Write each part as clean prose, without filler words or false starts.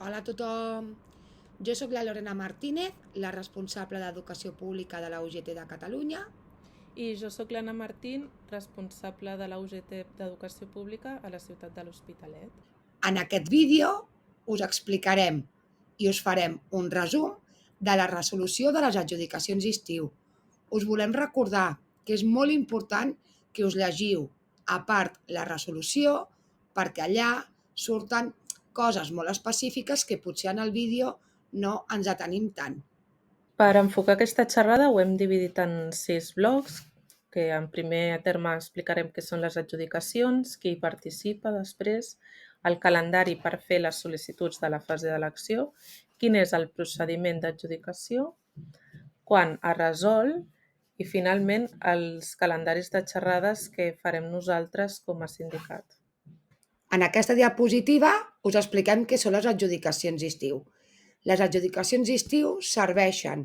Hola a tothom. Jo sóc la Lorena Martínez, la responsable d'Educació Pública de la UGT de Catalunya. I jo sóc l'Anna Martín, responsable de la UGT d'Educació Pública a la ciutat de l'Hospitalet. En aquest vídeo us explicarem i us farem un resum de la resolució de les adjudicacions d'estiu. Us volem recordar que és molt important que us llegiu a part la resolució perquè allà surten coses molt específiques que potser en el vídeo no ens atenim tant. Per enfocar aquesta xerrada ho hem dividit en 6 blocs, que en primer terme explicarem què són les adjudicacions, qui hi participa després, el calendari per fer les sol·licituds de la fase d'elecció, quin és el procediment d'adjudicació, quan es resol i finalment els calendaris de xerrades que farem nosaltres com a sindicat. En aquesta diapositiva us expliquem què són les adjudicacions d'estiu. Les adjudicacions d'estiu serveixen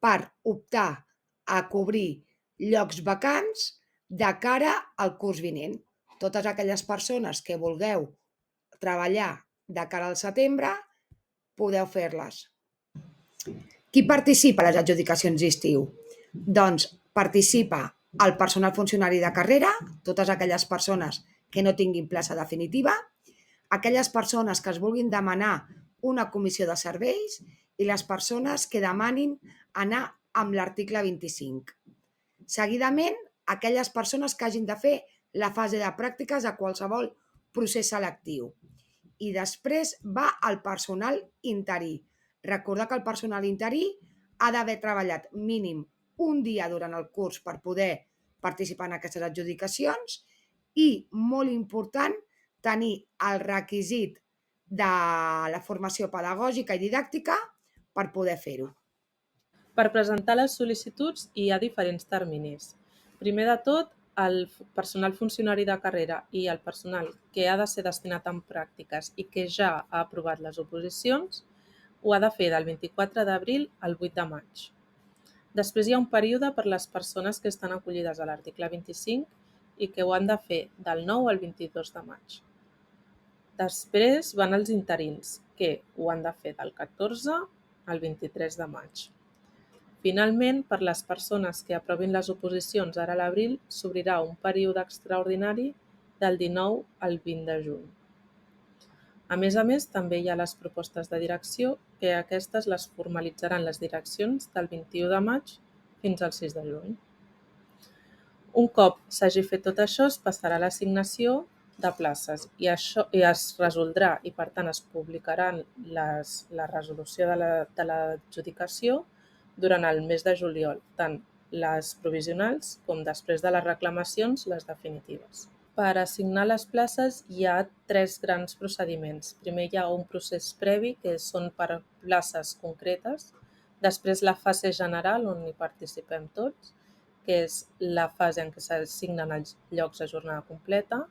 per optar a cobrir llocs vacants de cara al curs vinent. Totes aquelles persones que vulgueu treballar de cara al setembre podeu fer-les. Qui participa a les adjudicacions d'estiu? Doncs participa el personal funcionari de carrera, totes aquelles persones que no tinguin plaça definitiva, aquelles persones que es vulguin demanar una comissió de serveis i les persones que demanin anar amb l'article 25. Seguidament, aquelles persones que hagin de fer la fase de pràctiques a qualsevol procés selectiu. I després va el personal interí. Recordar que el personal interí ha d'haver treballat mínim un dia durant el curs per poder participar en aquestes adjudicacions i, molt important, tenir el requisit de la formació pedagògica i didàctica per poder fer-ho. Per presentar les sol·licituds hi ha diferents terminis. Primer de tot, el personal funcionari de carrera i el personal que ha de ser destinat en pràctiques i que ja ha aprovat les oposicions ho ha de fer del 24 d'abril al 8 de maig. Després hi ha un període per les persones que estan acollides a l'article 25 i que ho han de fer del 9 al 22 de maig. Després van els interins, que ho han de fer del 14 al 23 de maig. Finalment, per les persones que aprovin les oposicions ara a l'abril, s'obrirà un període extraordinari del 19 al 20 de juny. A més, també hi ha les propostes de direcció, que aquestes les formalitzaran les direccions del 21 de maig fins al 6 de juny. Un cop s'hagi fet tot això, es passarà a l'assignació de places i es resoldrà i, per tant, es publicaran la resolució de l'adjudicació durant el mes de juliol, tant les provisionals com després de les reclamacions, les definitives. Per assignar les places hi ha 3 grans procediments. Primer hi ha un procés previ, que són per places concretes. Després la fase general, on hi participem tots, que és la fase en què s'assignen els llocs a jornada completa,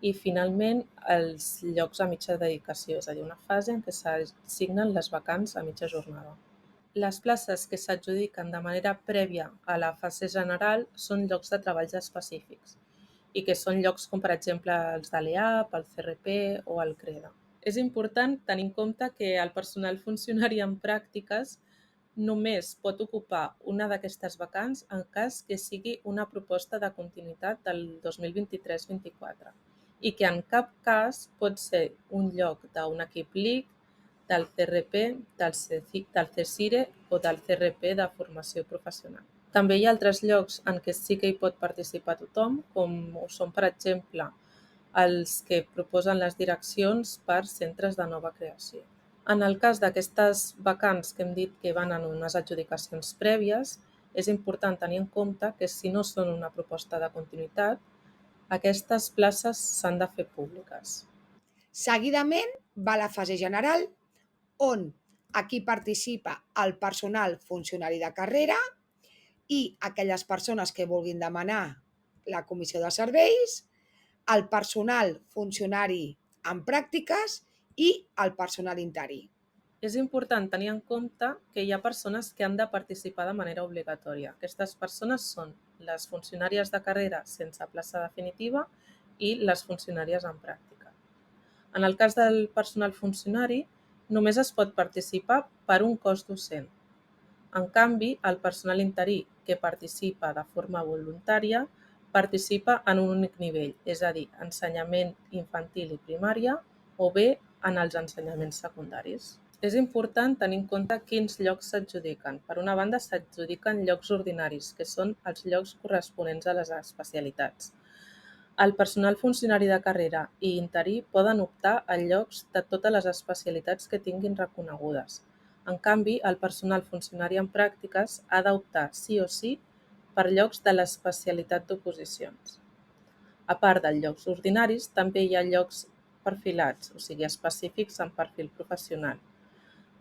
i finalment els llocs a mitja dedicació, és a dir, una fase en què s'assignen les vacants a mitja jornada. Les places que s'adjudiquen de manera prèvia a la fase general són llocs de treballs específics i que són llocs com, per exemple, els de l'EAP, el CRP o el CREDA. És important tenir en compte que el personal funcionari en pràctiques només pot ocupar una d'aquestes vacants en cas que sigui una proposta de continuïtat del 2023-24 i que en cap cas pot ser un lloc d'un equip LIC, del CRP, del CSIRE o del CRP de formació professional. També hi ha altres llocs en què sí que hi pot participar tothom, com ho són, per exemple, els que proposen les direccions per centres de nova creació. En el cas d'aquestes vacants que hem dit que van en unes adjudicacions prèvies, és important tenir en compte que si no són una proposta de continuïtat, aquestes places s'han de fer públiques. Seguidament va la fase general, on aquí participa el personal funcionari de carrera i aquelles persones que vulguin demanar la comissió de serveis, el personal funcionari en pràctiques i el personal interí. És important tenir en compte que hi ha persones que han de participar de manera obligatòria. Aquestes persones són les funcionàries de carrera sense plaça definitiva i les funcionàries en pràctica. En el cas del personal funcionari, només es pot participar per un cos docent. En canvi, el personal interí que participa de forma voluntària participa en un únic nivell, és a dir, ensenyament infantil i primària o bé en els ensenyaments secundaris. És important tenir en compte quins llocs s'adjudiquen. Per una banda, s'adjudiquen llocs ordinaris, que són els llocs corresponents a les especialitats. El personal funcionari de carrera i interí poden optar a llocs de totes les especialitats que tinguin reconegudes. En canvi, el personal funcionari en pràctiques ha d'optar sí o sí per llocs de l'especialitat d'oposicions. A part dels llocs ordinaris, també hi ha llocs perfilats, o sigui, específics en perfil professional.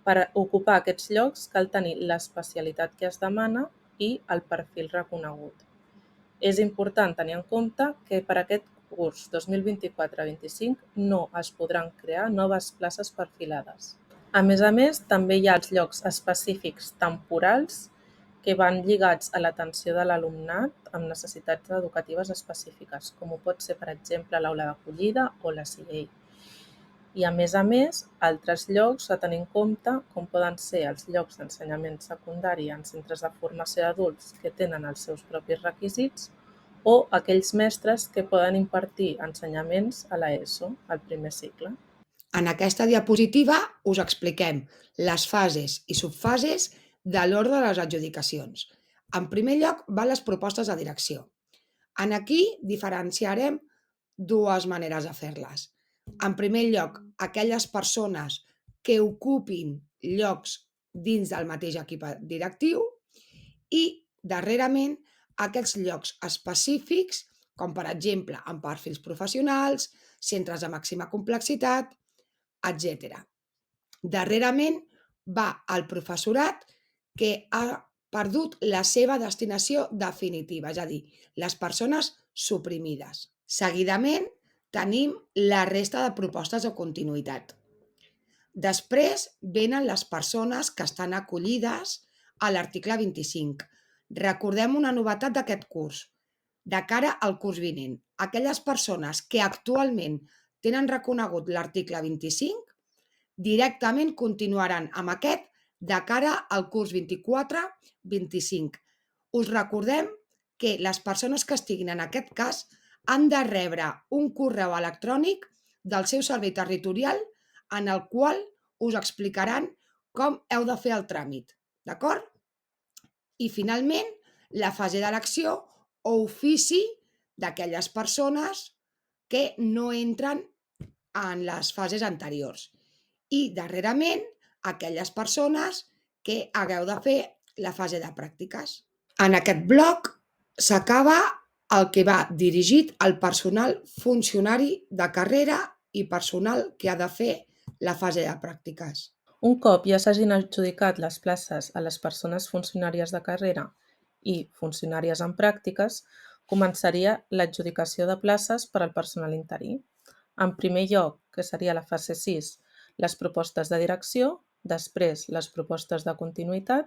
Per ocupar aquests llocs cal tenir l'especialitat que es demana i el perfil reconegut. És important tenir en compte que per aquest curs 2024-25 no es podran crear noves places perfilades. A més, també hi ha els llocs específics temporals que van lligats a l'atenció de l'alumnat amb necessitats educatives específiques, com ho pot ser, per exemple, l'aula d'acollida o la CIEI. I a més, altres llocs a tenir en compte, com poden ser els llocs d'ensenyament secundari en centres de formació d'adults que tenen els seus propis requisits, o aquells mestres que poden impartir ensenyaments a l'ESO, al primer cicle. En aquesta diapositiva us expliquem les fases i subfases de l'ordre de les adjudicacions. En primer lloc van les propostes de direcció. En aquí diferenciarem dues maneres de fer-les. En primer lloc, aquelles persones que ocupin llocs dins del mateix equip directiu i, darrerament, aquests llocs específics, com per exemple en perfils professionals, centres de màxima complexitat, etc. Darrerament va el professorat que ha perdut la seva destinació definitiva, és a dir, les persones suprimides. Seguidament tenim la resta de propostes de continuïtat. Després venen les persones que estan acollides a l'article 25. Recordem una novetat d'aquest curs. De cara al curs vinent, aquelles persones que actualment tenen reconegut l'article 25 directament continuaran amb aquest de cara al curs 24-25. Us recordem que les persones que estiguin en aquest cas han de rebre un correu electrònic del seu servei territorial en el qual us explicaran com heu de fer el tràmit, d'acord? I finalment, la fase d'elecció o ofici d'aquelles persones que no entren en les fases anteriors. I, darrerament, aquelles persones que hagueu de fer la fase de pràctiques. En aquest bloc s'acaba el que va dirigit al personal funcionari de carrera i personal que ha de fer la fase de pràctiques. Un cop ja s'hagin adjudicat les places a les persones funcionàries de carrera i funcionàries en pràctiques, començaria l'adjudicació de places per al personal interí. En primer lloc, que seria la fase 6, les propostes de direcció, després les propostes de continuïtat,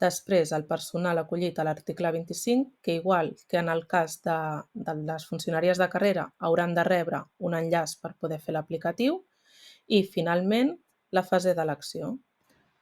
després el personal acollit a l'article 25, que igual que en el cas de les funcionàries de carrera hauran de rebre un enllaç per poder fer l'aplicatiu, i finalment la fase d'elecció.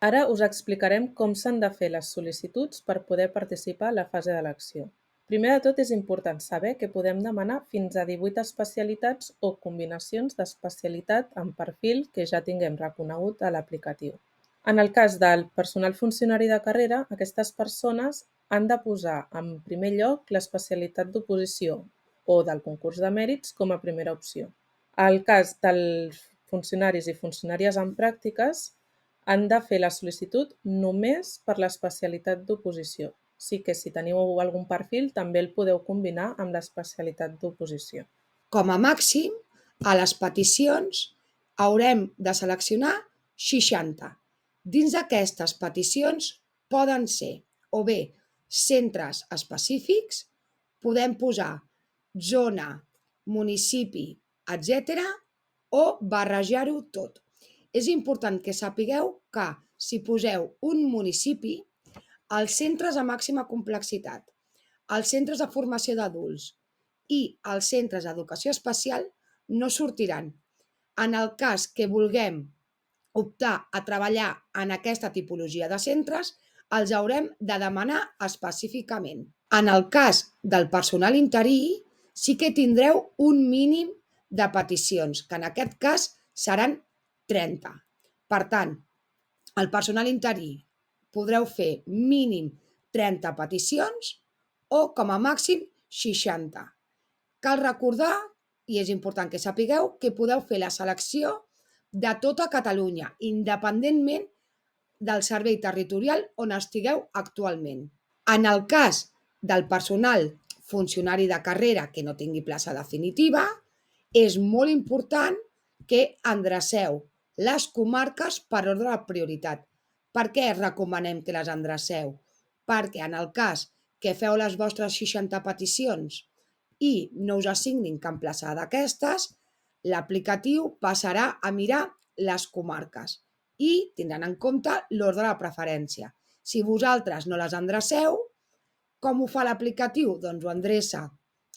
Ara us explicarem com s'han de fer les sol·licituds per poder participar a la fase d'elecció. Primer de tot és important saber que podem demanar fins a 18 especialitats o combinacions d'especialitat en perfil que ja tinguem reconegut a l'aplicatiu. En el cas del personal funcionari de carrera, aquestes persones han de posar en primer lloc l'especialitat d'oposició o del concurs de mèrits com a primera opció. Al cas dels funcionaris i funcionàries en pràctiques, han de fer la sol·licitud només per l'especialitat d'oposició. Sí que si teniu algun perfil també el podeu combinar amb l'especialitat d'oposició. Com a màxim, a les peticions haurem de seleccionar 60. Dins d'aquestes peticions poden ser o bé centres específics, podem posar zona, municipi, etc. o barrejar-ho tot. És important que sapigueu que si poseu un municipi, els centres de màxima complexitat, els centres de formació d'adults i els centres d'educació especial no sortiran. En el cas que vulguem optar a treballar en aquesta tipologia de centres, els haurem de demanar específicament. En el cas del personal interí, sí que tindreu un mínim de peticions, que en aquest cas seran 30. Per tant, el personal interí podreu fer mínim 30 peticions o com a màxim 60. Cal recordar, i és important que sapigueu, que podeu fer la selecció de tota Catalunya, independentment del servei territorial on estigueu actualment. En el cas del personal funcionari de carrera que no tingui plaça definitiva, és molt important que endreceu les comarques per ordre de prioritat. Per què recomanem que les endreceu? Perquè en el cas que feu les vostres 60 peticions i no us assignin cap plaça d'aquestes, l'aplicatiu passarà a mirar les comarques i tindran en compte l'ordre de preferència. Si vosaltres no les endreceu, com ho fa l'aplicatiu? Doncs ho endreça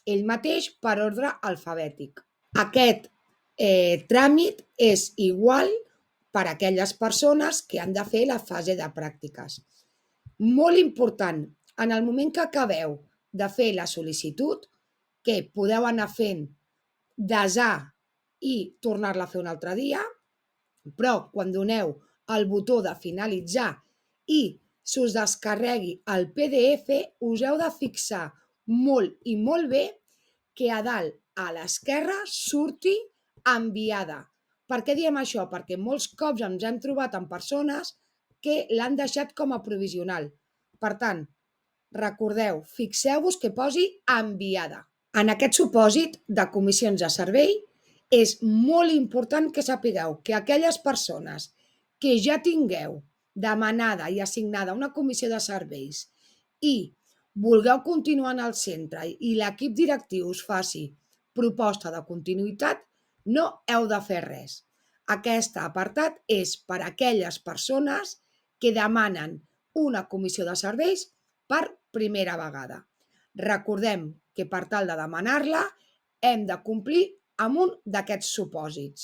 ell mateix per ordre alfabètic. Aquest tràmit és igual per a aquelles persones que han de fer la fase de pràctiques. Molt important, en el moment que acabeu de fer la sol·licitud, que podeu anar fent desar i tornar-la a fer un altre dia, però quan doneu el botó de finalitzar i s'us descarregui el PDF, us heu de fixar molt i molt bé que a dalt, a l'esquerra, surti enviada. Per què diem això? Perquè molts cops ens hem trobat amb persones que l'han deixat com a provisional. Per tant, recordeu, fixeu-vos que posi enviada. En aquest supòsit de comissions de servei, és molt important que sapigueu que aquelles persones que ja tingueu demanada i assignada una comissió de serveis i vulgueu continuar en el centre i l'equip directiu us faci proposta de continuïtat, no heu de fer res. Aquest apartat és per a aquelles persones que demanen una comissió de serveis per primera vegada. Recordem que per tal de demanar-la hem de complir amb un d'aquests supòsits.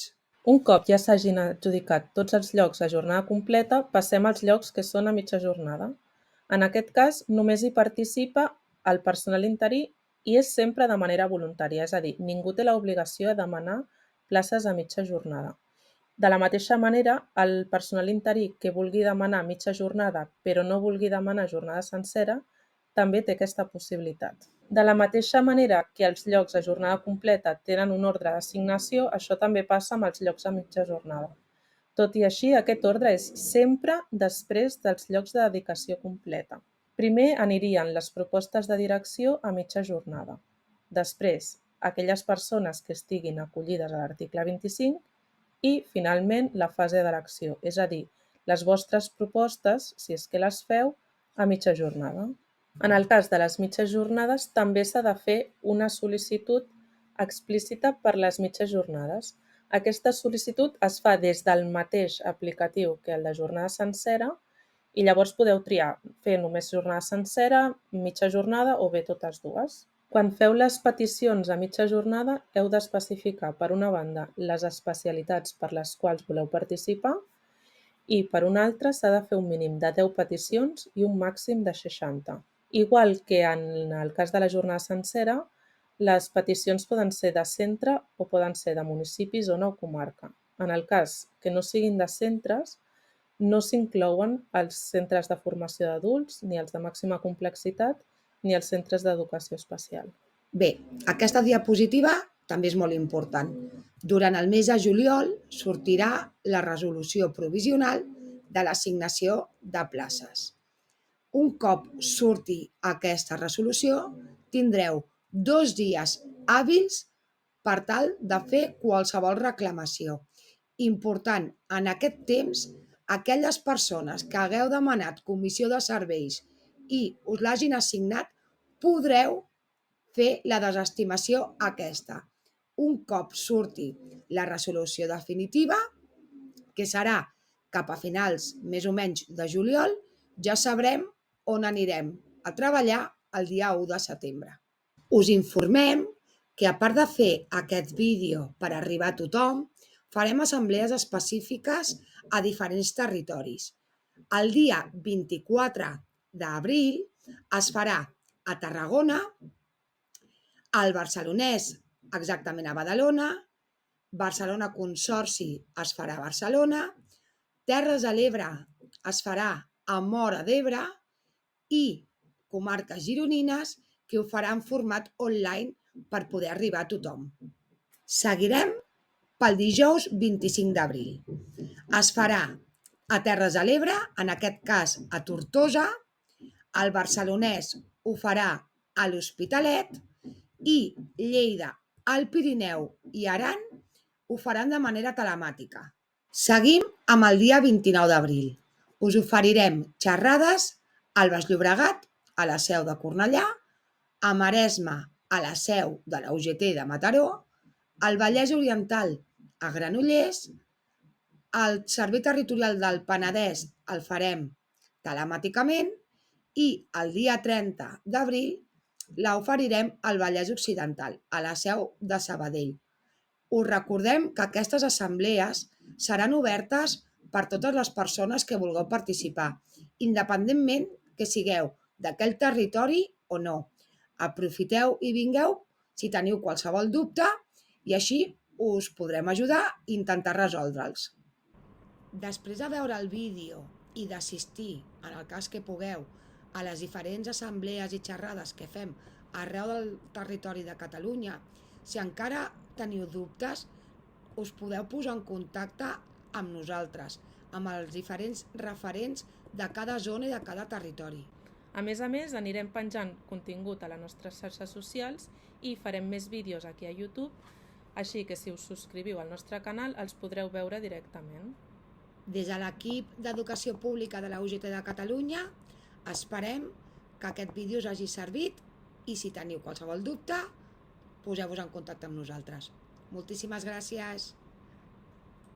Un cop ja s'hagin adjudicat tots els llocs a jornada completa, passem als llocs que són a mitja jornada. En aquest cas, només hi participa el personal interí i és sempre de manera voluntària, és a dir, ningú té l'obligació de demanar places a mitja jornada. De la mateixa manera, el personal interí que vulgui demanar mitja jornada però no vulgui demanar jornada sencera, també té aquesta possibilitat. De la mateixa manera que els llocs a jornada completa tenen un ordre d'assignació, això també passa amb els llocs a mitja jornada. Tot i així, aquest ordre és sempre després dels llocs de dedicació completa. Primer anirien les propostes de direcció a mitja jornada. Després, aquelles persones que estiguin acollides a l'article 25 i, finalment, la fase d'elecció, és a dir, les vostres propostes, si és que les feu, a mitja jornada. En el cas de les mitges jornades, també s'ha de fer una sol·licitud explícita per les mitges jornades. Aquesta sol·licitud es fa des del mateix aplicatiu que el de jornada sencera i llavors podeu triar fer només jornada sencera, mitja jornada o bé totes dues. Quan feu les peticions a mitja jornada, heu d'especificar, per una banda, les especialitats per les quals voleu participar i, per una altra, s'ha de fer un mínim de 10 peticions i un màxim de 60. Igual que en el cas de la jornada sencera, les peticions poden ser de centre o poden ser de municipi, zona o comarca. En el cas que no siguin de centres, no s'inclouen els centres de formació d'adults, ni els de màxima complexitat, ni els centres d'educació especial. Bé, aquesta diapositiva també és molt important. Durant el mes de juliol sortirà la resolució provisional de l'assignació de places. Un cop surti aquesta resolució, tindreu 2 dies hàbils per tal de fer qualsevol reclamació. Important, en aquest temps, aquelles persones que hagueu demanat comissió de serveis i us l'hagin assignat, podreu fer la desestimació aquesta. Un cop surti la resolució definitiva, que serà cap a finals més o menys de juliol, ja sabrem on anirem a treballar el dia 1 de setembre. Us informem que a part de fer aquest vídeo per arribar a tothom, farem assemblees específiques a diferents territoris. El dia 24 d'abril es farà a Tarragona, al Barcelonès exactament a Badalona, Barcelona Consorci es farà a Barcelona, Terres de l'Ebre es farà a Móra d'Ebre i comarques gironines que ho farà en format online per poder arribar a tothom. Seguirem pel dijous 25 d'abril. Es farà a Terres de l'Ebre, en aquest cas a Tortosa, el Barcelonès ho farà a l'Hospitalet i Lleida, el Pirineu i Aran ho faran de manera telemàtica. Seguim amb el dia 29 d'abril. Us oferirem xerrades al Baix Llobregat, a la seu de Cornellà, a Maresme, a la seu de la UGT de Mataró, al Vallès Oriental, a Granollers, el Servei Territorial del Penedès el farem telemàticament i el dia 30 d'abril l'oferirem al Vallès Occidental, a la seu de Sabadell. Us recordem que aquestes assemblees seran obertes per totes les persones que vulgueu participar, independentment que sigueu d'aquell territori o no. Aprofiteu i vingueu si teniu qualsevol dubte i així us podrem ajudar i intentar resoldre'ls. Després de veure el vídeo i d'assistir, en el cas que pugueu, a les diferents assemblees i xerrades que fem arreu del territori de Catalunya, si encara teniu dubtes, us podeu posar en contacte amb nosaltres, amb els diferents referents de cada zona i de cada territori. A més, anirem penjant contingut a les nostres xarxes socials i farem més vídeos aquí a YouTube, així que si us subscriviu al nostre canal els podreu veure directament. Des de l'equip d'Educació Pública de la UGT de Catalunya esperem que aquest vídeo us hagi servit i si teniu qualsevol dubte, poseu-vos en contacte amb nosaltres. Moltíssimes gràcies!